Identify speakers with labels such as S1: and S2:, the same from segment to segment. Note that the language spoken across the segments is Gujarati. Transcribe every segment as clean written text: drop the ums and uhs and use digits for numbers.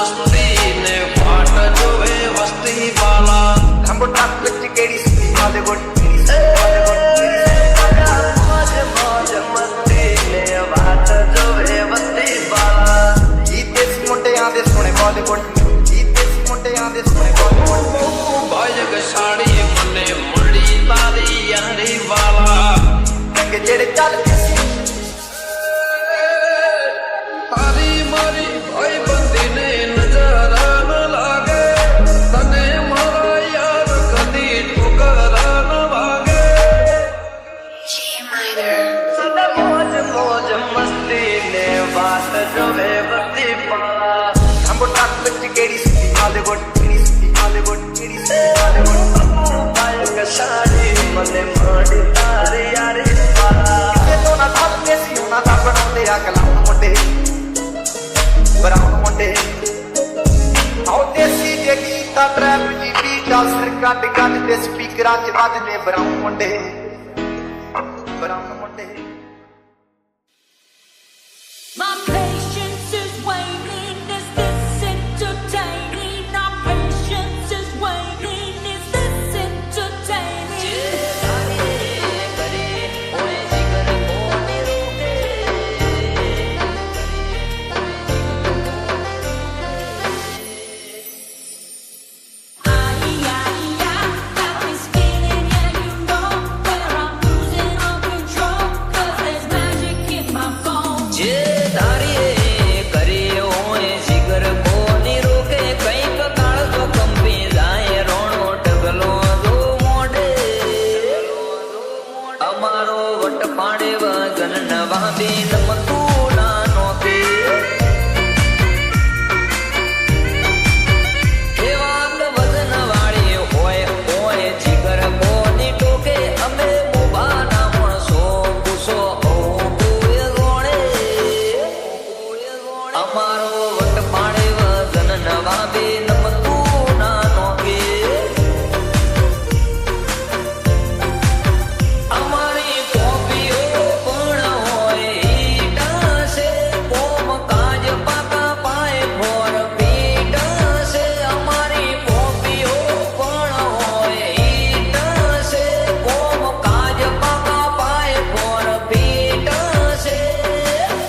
S1: મસ્તી ને વાટ જોવે વસ્તી વાલા
S2: ખંભો ટાક વચ્ચે કેડી સુતી માલે ગોટ
S1: મોજ મોજ મસ્તી ને વાટ જોવે વસ્તી વાલા
S2: ઈ દેશ મોટે આંધે સોણે બોલીવુડ ઈ દેશ મોટે આંધે સોણે બોલીવુડ
S1: બાજક સાડી મને મળી તારી યારી વાલા
S2: રંગ જેડે ચાલતી
S1: તારી મારી ભાઈ બંધીને નજર ન લાગે તને મારા યાર કદી ઠોકરા ન વાગે સદા મોજ મોજ મસ્તી ને વાત જોવે બધી પાલા
S2: ખંભો ટાક વચ્ચે કેડી સુતી માલે ગોટ કેડી સુતી માલે ગોટ કેડી સુતી માલે ગોટ
S1: બાજક સાડી મને મળી તારી યારી વાલા
S2: ये तो ना था देसी ना था बनाते अगला मुंडे ब्राउन मुंडे आओ देसी जे गीता ट्रैप जी बीटा सिर कट कट ते स्पीकरां च वजदे ब्राउन मुंडे
S3: My patience is waning. Is this entertaining? My patience is waning. Is this entertaining? Got me spinning, yeah, you know where I'm losing all control. 'Cause there's magic in my bones.
S4: જે તારી કરી હોય જીગર કોની રોકે કઈક કાળજો કંપી જાય રોણો ઢગલો જો મોઢે અમારો વટ પાડે વગન નવા બેન મતું ના નોકે એ વાત વજન વાળી હોય હોય જીગર કોની ટોકે અમે મુબાના માણસો ગુસ્સો અમારો વટ પાડે વજન નવા બે નમતું ના નોકે અમારી કોપીઓ પણ હોય ઈટાશે કોમ કાજ પાકા પાય ફોર પીટાશે અમારી કોપીઓ પણ હોય ઈટાશે કોમ કાજ પાકા પાય ફોર પીટાશે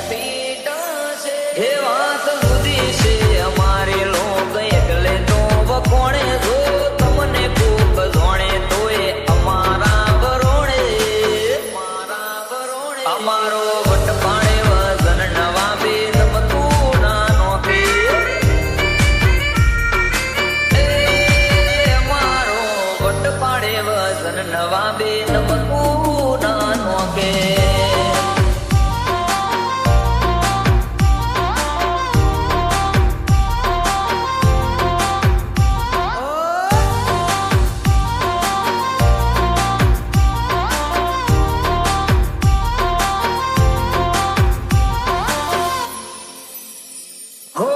S4: પીટાશે હે વાત જુદી છે અમારી લોક એટલે તો વખોણે જો તમને કોક જોણે તોય અમારા વરોણે અમારો વટ પાડે વજન નવા બે નમતું ના નોકે એ અમારો વટ પાડે વજન નવા બે નમતું ના નોકે હો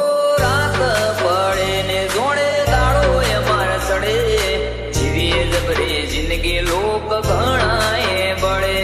S4: રાત પડે ને જોડે દાડો એ માર સડે જીવીએ જબરે જિંદગી લોક ઘણાએ બળે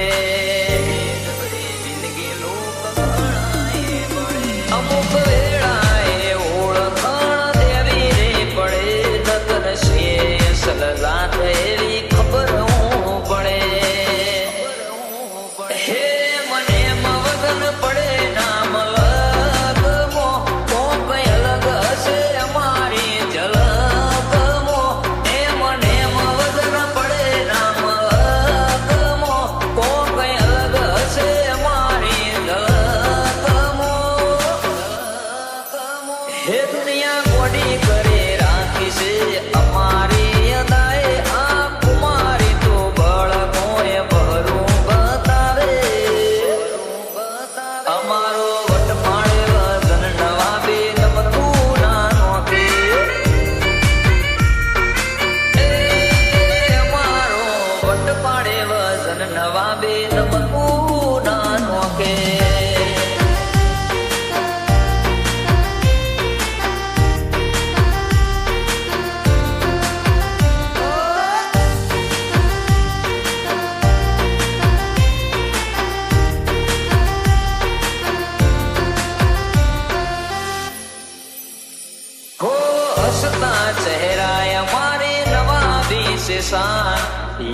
S4: નિશાન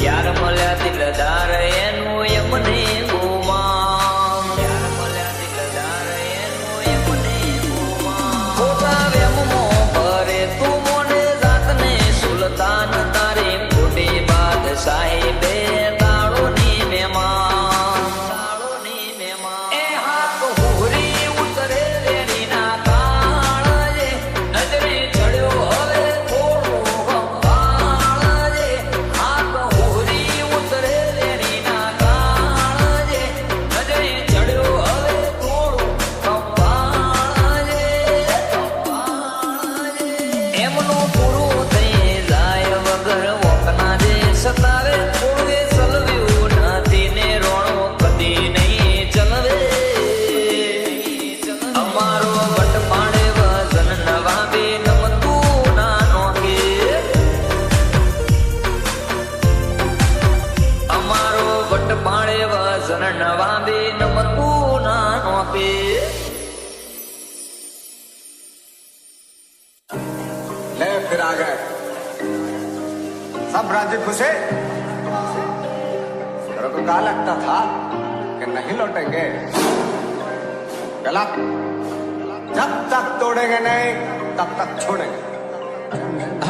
S4: યાર મળ્યા દિલદાર એનું એમને ગુમાન યાર મળ્યા દિલદાર એનું એમને ગુમાન ખોટા વેમમાં ભરે તું મોને જાતને સુલતાન તારી ખોટી બાદશાહી બે દાડોની મહેમાન દાડોની મહેમાન એ હાથ હોરી ઉતરે રેડીના કાળજે નજરે ચડ્યો હવે થોડો કંપાળજે હાથ હોરી ઉતરે રેડીના કાળજે નજરે ચડ્યો હવે થોડો કંપાળજે એમનું પૂરું થઈ જાય વગર વોકના જે સતાવે થોડે ચલવ્યું નથી ને રોણો કદી નહીં ચલવે અમારો વટ પાડે વજન નવા બે નમતું ના નોકે અમારો વટ પાડે વજન નવા બે નમતું ના નોકે
S2: ले फिर आ गए सब राज्य खुशे तेरे को क्या लगता था कि नहीं लौटेंगे गलत जब तक तोड़ेंगे नहीं तब तक छोड़ेंगे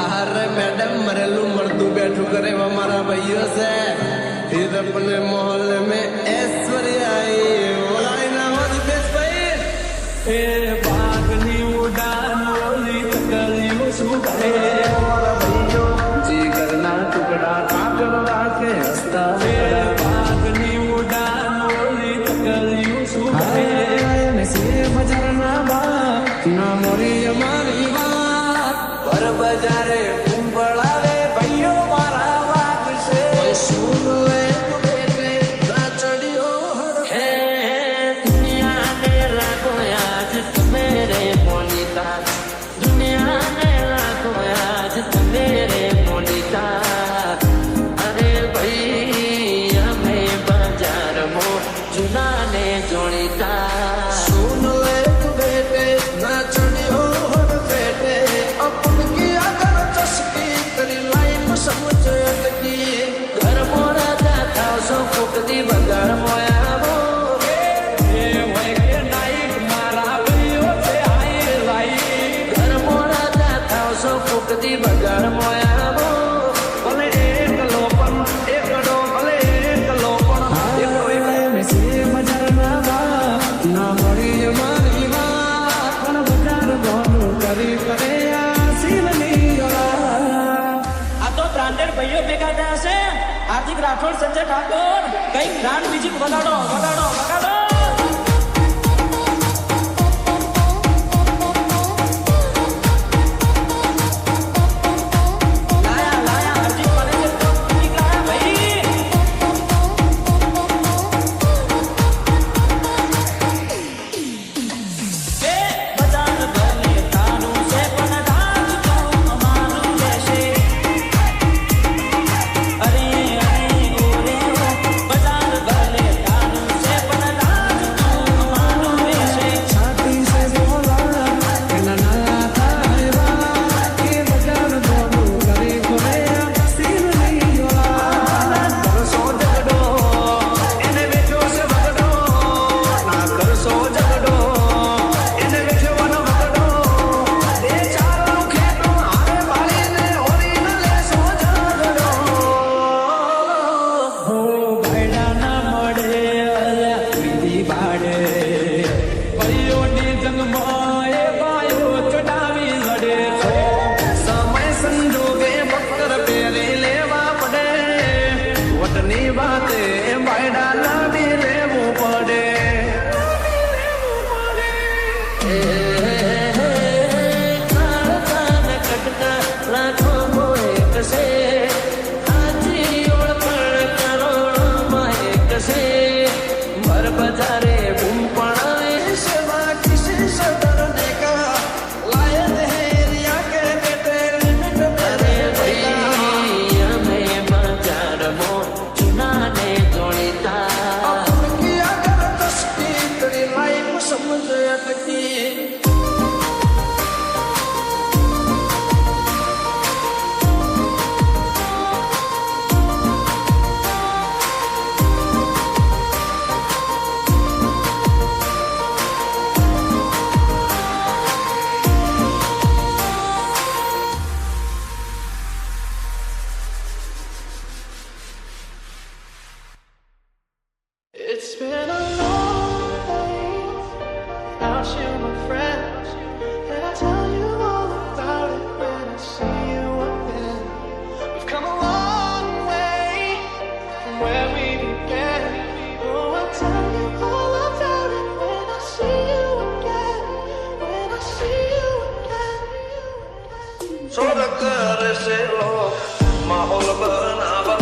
S5: अरे मैडम मरेलू मर्दू बैठू करे वो हमारा भैया से फिर अपने मोहल्ले में ऐश्वर्या आई बोलाई ना हो दिपेश भाई
S6: એ બાગની ઉડાન ઓલી તકલીઓ શું કરે જીગરના ટુકડા કાકર રાખે હસતા એ બાગની ઉડાન ઓલી તકલીઓ શું કરે
S5: से बजारना बा ना मोरी हमारी बात
S6: પર બજારે કુંભળાવે ભાઈઓ મારા વાગ છે
S5: सुन ले तू बेटे ना चढ़ियो
S6: હે દુનિયા ને લાગો આજ મેરે મોનિતા દુનિયા ને લાગો આજ મેરે મોનિતા અરે ભાઈ અમે બજાર મો જુના ને જોડીતા
S5: सुन ले तू बेटे ना चढ़ियो बेटे अपन की अगर चस्की तेरी लाइफ समझ अटकी
S6: ઘર મોરા જાતા સો ફૂકતી બગાડ મોયા મો એ હોય કે નાઈક મારા ભાઈઓ છે હાઈ લાઈ ઘર મોરા જાતા સો ફૂકતી બગાડ મોયા મો ભલે એક લોપન એકડો ભલે એક લોપન એકડો એક
S5: से बजारना बा ना मोरी हमारी बात पण बजार बोलू करी करे आसीलनी ओला
S7: આ તો બ્રાન્ડેડ ભાઈઓ ભેગા થયા છે હાર્દિક રાઠોડ સંજય ઠાકોર કઈક બ્રાન્ડ મ્યુઝિક વગાડો વગાડો વગાડો લાયા લાયા હાર્દિક પાડે તો મ્યુઝિક લાયા ભાઈ એ બજાર ભલે તારું છે પણ ડાન્સ તો અમારું લેશે અરે અરે ઓરે ઓ બજાર ભલે તારું છે પણ ડાન્સ તો અમારું લેશે
S5: छाती से बोला कि ना ना थारे बा के बजार बोलू करी करे आसीलनी ओला
S6: કરશો ઝઘડો એને વેચો છે વગડો ના કરશો ઝઘડો એને વેચવાનો વગડો બે ચાર ખેતો હારે પાડીને હોરી ન લેશો ઝઘડો
S7: હો ભાઈડા ના મળે અલ્યા વિધિ બાડે ભાઈઓની જંગમાં એ ભાઈઓ ચડાવી લડે છે
S6: સમય સંજોગે બકર પહેરી લેવા પડે વટની વાતે બાયડા લાવી લેવું પડે
S7: કાળકાને કટકા લાખો મોએ કસે હાજી ઓળખણ કરોડોમાં એક છે ભર બજારે બૂમ પડાવે સેવા કિસી સદર દેખા લાયન હે રિયા કે બેટે લિમિટ મેરે ભાઈ અમે બજાર મો ચુના ને જોડીતા
S5: की अगर तस्की तेरी लाइफ समझ अटकी
S8: been a long days without you, my friend. And I'll tell you all about it when I see you again. We've come a long way from where we began. Oh, I'll tell you all about it when I see you again. When I see you again.
S1: स्वर्ग से लो माहौल बनावा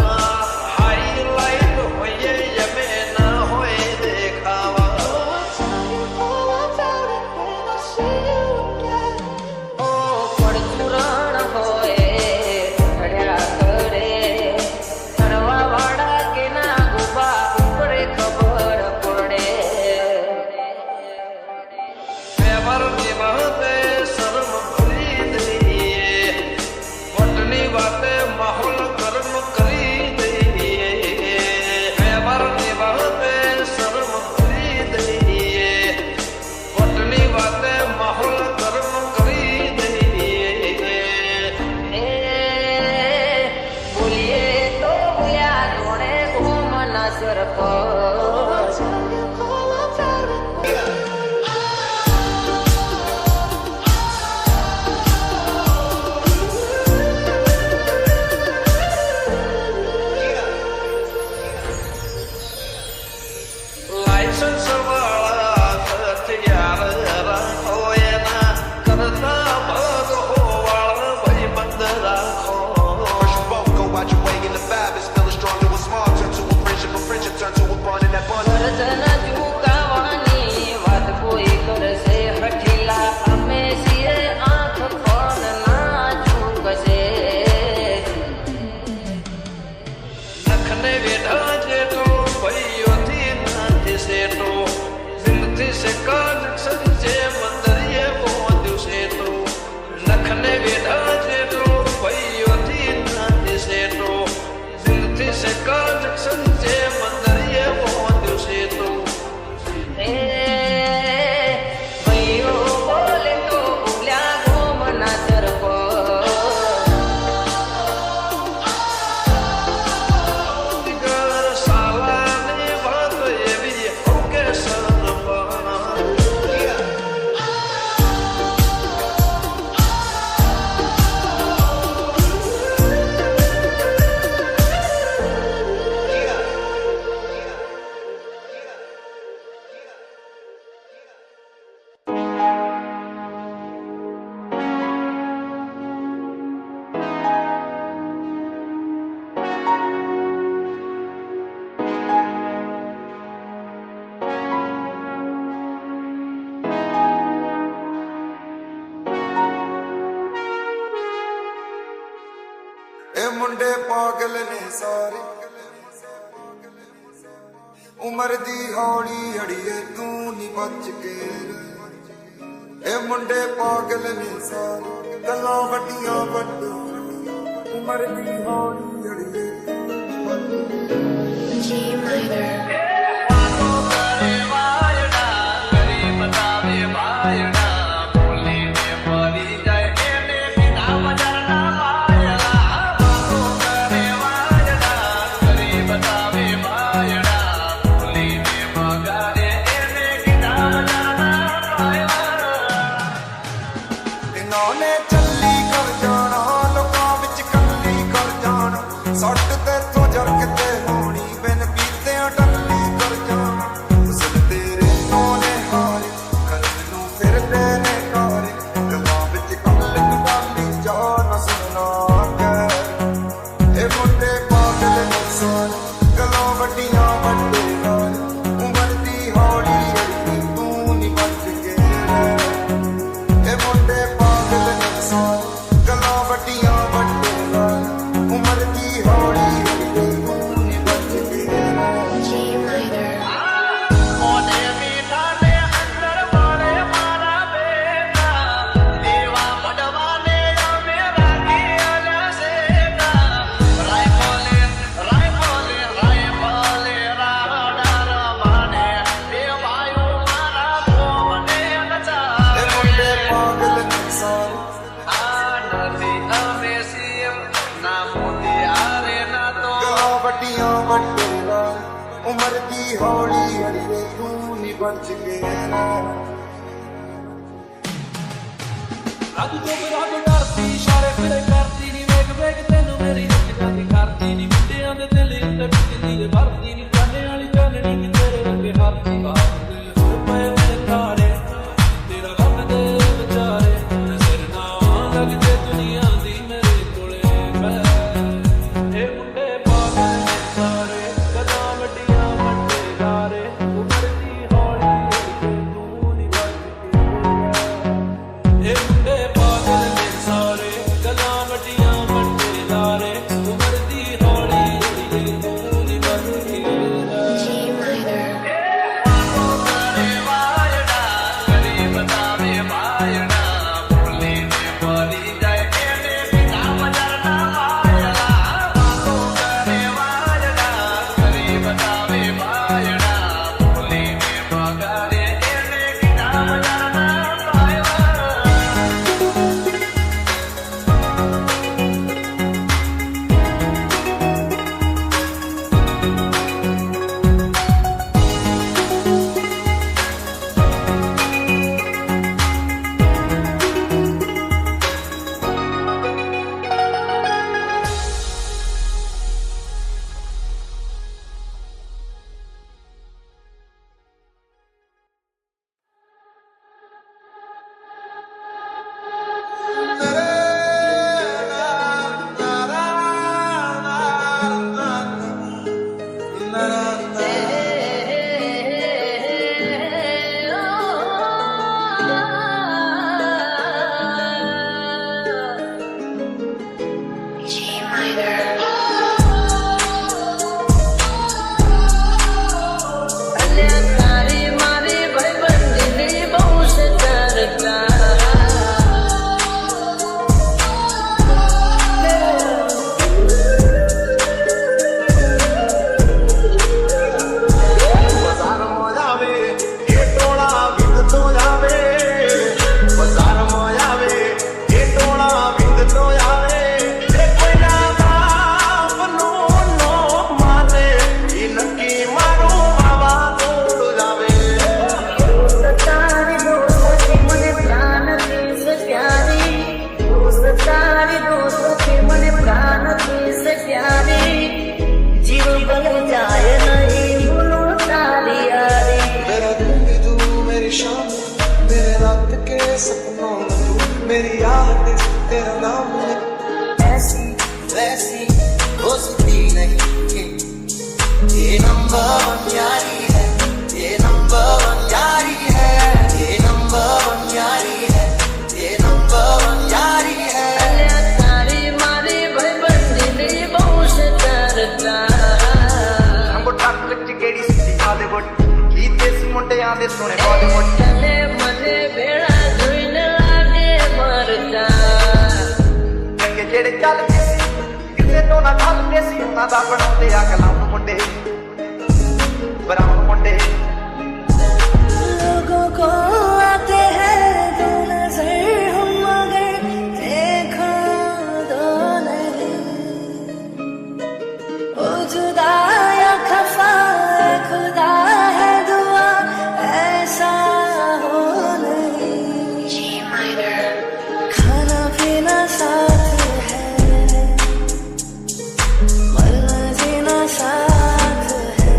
S1: हाईलाइट होइए ये में ना होए देखावा
S8: I'll tell you all about it when I see you again.
S4: ઓ પડચુરણ હોય ઢળ્યા કરે ચડવા વાળા કે ના ગુબા ઉપરે ખબર પડે
S1: व्यवहार निभाते शर्म भरी दઈએ वटनी बाते माहौल गर्म करी दઈએ व्यवहार निभाते शर्म भरी दઈએ वटनी बाते माहौल गर्म करी दઈએ
S4: એ બોલીએ તો બોલ્યા જોડે ઘૂમના સરપંચ
S8: I'll tell you all about it.
S1: Licence વાળા હથિયાર રાખો એના કરતા ભગો વાળા ભાઈબંધ રાખો
S2: First you both go out your way and the vibe is feeling strong. It was small, turn to a friendship turn to a bond, and that bond.
S4: વરસના ચૂકાવાની વાત કોઈ કરશે હઠીલા અમે છીએ આંખ પણ ના ચૂકશે
S1: નખને વેઢા જેટો ભાઈઓથી નથી સેટો દિલથી સેકા જંક્શન જે મંદરિયે પહોંચ્યું સેટો નખને વેઢા જેટો ભાઈઓથી નથી સેટો દિલથી સેકા જંક્શન જે મંદરિયે પહોંચ્યું સેટો
S4: એ ભાઈઓ બોલે તો બોલ્યા ઘૂમના સરપંચ
S1: દિગર સાલાની વાત એવી કે સરપંચ
S2: ਇਹ ਮੁੰਡੇ ਪਾਗਲ ਨੇ ਸਾਰੇ ਉਮਰ ਦੀ ਹੌਲੀ ਅੜੀਏ ਤੂੰ ਨੀ ਬਚ ਕੇ ਰਹਿ। ਇਹ ਮੁੰਡੇ ਪਾਗਲ ਨੇ ਸਾਰੇ ਗੱਲਾਂ ਵੱਡੀਆਂ ਵੱਡੂ ਉਮਰ ਦੀ ਹੌਲੀ ਅੜੀਏ ਤੂੰ ਬਚ ਕੇ
S1: વાતો કરે વાયડા કરી બતાવે ભાયડા બોલીને મરી જાય એને વિના મજાના વાયડા વાતો કરે વાયડા કરી બતાવે ભાયડા બોલીને મગાડે એને વિના મજાના વાયડા
S2: ਇਹਨਾਂ ਨੇ ਚੱਲੀ ਕਰ ਜਾਣਾ ਲੋਕਾਂ ਵਿੱਚ ਕੱਲੀ ਕਰ ਜਾਣਾ ਸੱਟ ਤੇ ਤੋਂ ਜਰ ਕਿਤੇ ਹੋਣੀ ਬਿਨ ਪੀਤਿਆਂ ਟੱਲੀ ਹੌਲੀ ਅੜੀਏ ਤੂੰ ਨਹੀਂ ਬਚ ਕੇ ਰਹਿਣਾ
S6: ਅੱਜ ਤੋਂ ਬਿਰਾਗ ਕਰਦੀ ਇਸ਼ਾਰੇ ਫਿਰੇ ਕਰਦੀ ਨੀ ਵੇਖ ਵੇਖ ਤੈਨੂੰ ਮੇਰੀ ਰੁੱਖਾਂ ਦੀ ਕਰਦੀ ਨੀ ਮੁੰਡਿਆਂ ਦੇ ਦਿਲ ਉੱਤੇ ਬਿਜਲੀ ਦੇ ਵਰਦੀ ਨੀ ਚਾਹੇ ਵਾਲੀ ਚਾਨਣੀ ਨੀ ਤੇਰੇ ਰੰਗੇ ਹੱਥ ਦੀ ਬਾਤ ਦੇ ਹੋਏ ਪਏ ਮੇਰੇ ਤਾਰੇ ਤੇਰਾ ਰੱਬ ਦੇ ਵਿਚਾਰੇ ਸਿਰ ਨਾ ਲੱਗ ਜੇ ਦੁਨੀਆ ਦੀ ਮੇਰੇ ਕੋਲੇ ਪੈ ਇਹ ਮੁੰਡੇ ਪਾਗਲ ਨੇ ਸਾਰੇ ਕਦਾਂ ਵੱਡੀਆਂ ਵੱਡੇ ਲਾਰੇ ਉਮਰਦੀ ਹੌਲੀ ਤੂੰ ਨੀ ਬਚ ਕੇ ਇਹ ਮੁੰਡੇ ਪਾਗਲ ਨੇ ਸਾਰੇ ਗੱਲਾਂ ਵੱਡੀਆਂ ਵੱਡੇ ਲਾਰੇ ਉਮਰ ਦੀ ਹੌਲੀ ਹੌਲੀ ਤੂੰ ਨੀ ਬਚ ਕੇ
S2: ਮੁੰਡਿਆਂ ਦੇ ਸੋਹਣੇ ਬਾਲੀਵੁੱਡ
S4: ਤਨੇ ਮਨੇ ਵੇੜਾ ਜੁਇਨ ਲਾਗੇ ਮਰਦਾ
S2: ਚੰਗੇ ਜਿਹੜੇ ਚੱਲਦੇ ਸੀ ਕਿਸੇ ਤੋਂ ਨਾ ਠੱਲਦੇ ਸੀ ਉਹਨਾਂ ਦਾ ਬਣਾਉਂਦੇ ਆ ਕਲਾਮ ਮੁੰਡੇ ਬਰਾਉਨ ਮੁੰਡੇ
S3: लोगों को आते हैं दो नजर हम मगर देखो दो नहीं ओ जुदा या खफा खुदा है दुआ ऐसा हो नहीं खाना पीना साथ है मरना जीना साथ है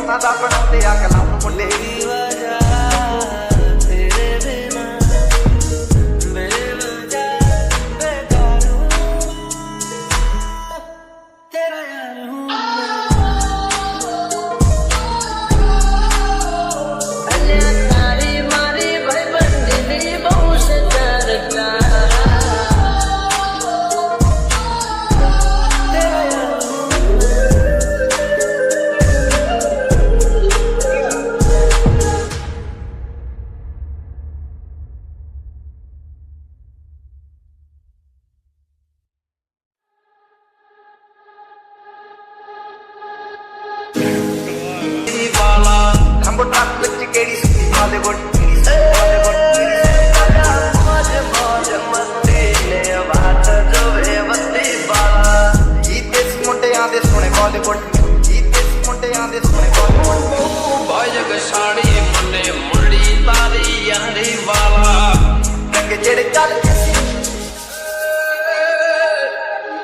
S2: ਉਹਨਾਂ ਦਾ ਬਣਾਉਂਦੇ ਆ ਕਲਮ ਮੁੰਡੇ
S1: तेरे बिना बेवजह बेकार हूँ तेरा यार हूँ
S4: તારી મારી ભાઈબંધીની બહુ છે ચર્ચા
S1: तेरा यार हूँ
S2: ਖੰਭ ਟੱਕ ਵਿੱਚ ਕਿਹੜੀ ਸੁੱਤੀ ਬਾਲੀਵੁੱਡ
S1: मौज मौज मस्ती ने बात जो बेबसी वाला
S2: ਜੀਤੇ ਸੀ ਮੁੰਡਿਆਂ ਦੇ ਸੋਹਣੇ ਬਾਲੀਵੁੱਡ ਜੀਤੇ ਸੀ ਮੁੰਡਿਆਂ ਦੇ ਸੋਹਣੇ ਬਾਲੀਵੁੱਡ
S5: ਬਾਜਕ ਸਾੜੀ ਮੰਨੇ ਮੁੰਡੀ ਤਾਰੀ ਯਾਰੀ ਵਾਲਾ
S2: ਰੰਗ ਜਿਹੜੇ ਚੱਲਦੇ ਸੀ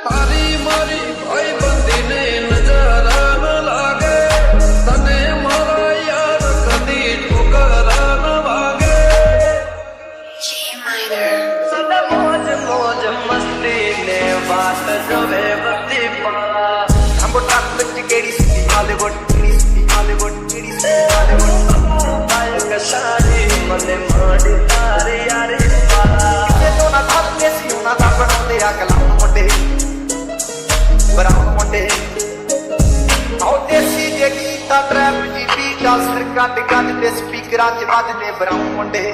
S5: ਹਰੀ ਮਾਰੀ ਭਾਈ ਬੰਦੀ ਨੇ ਨਜ਼ਾਰਾ ਨ ਲਾਗੇ ਤਨੇ ਮਾਰਾ ਯਾਰ ਕਦੀ ਠੁਕਰਾ ਨ ਵਾਗੇ
S1: सदा मौज मौज मस्ती ने बात जो बेबसी वाला
S2: ਖੰਭ ਟੱਕ ਵਿੱਚ ਕਿਹੜੀ ਸੁੱਤੀ ਬਾਲੀਵੁੱਡ ਕਿਹੜੀ ਸੁੱਤੀ ਬਾਲੀਵੁੱਡ ਕਿਹੜੀ ਸੁੱਤੀ ਬਾਲੀਵੁੱਡ
S1: बाइक साड़ी मने माड़ी तारी यारी वाला
S2: ਜਦੋਂ ਨਾ ਧੱਕੇ ਸੀ ਉਹਨਾਂ ਦਾ ਬਣਾਉਂਦੇ ਆ ਕਲਮ ਮੁੰਡੇ ਬਰਾਉਨ ਮੁੰਡੇ ਆਓ ਦੇਸੀ ਜੇ ਗੀਤਾ ਟਰੈਪ ਜੀ ਬੀਟਾ ਸਿਰ ਕੱਢ ਕੱਢ ਤੇ ਸਪੀਕਰਾਂ 'ਚ ਵੱਜਦੇ ਬਰਾਉਨ ਮੁੰਡੇ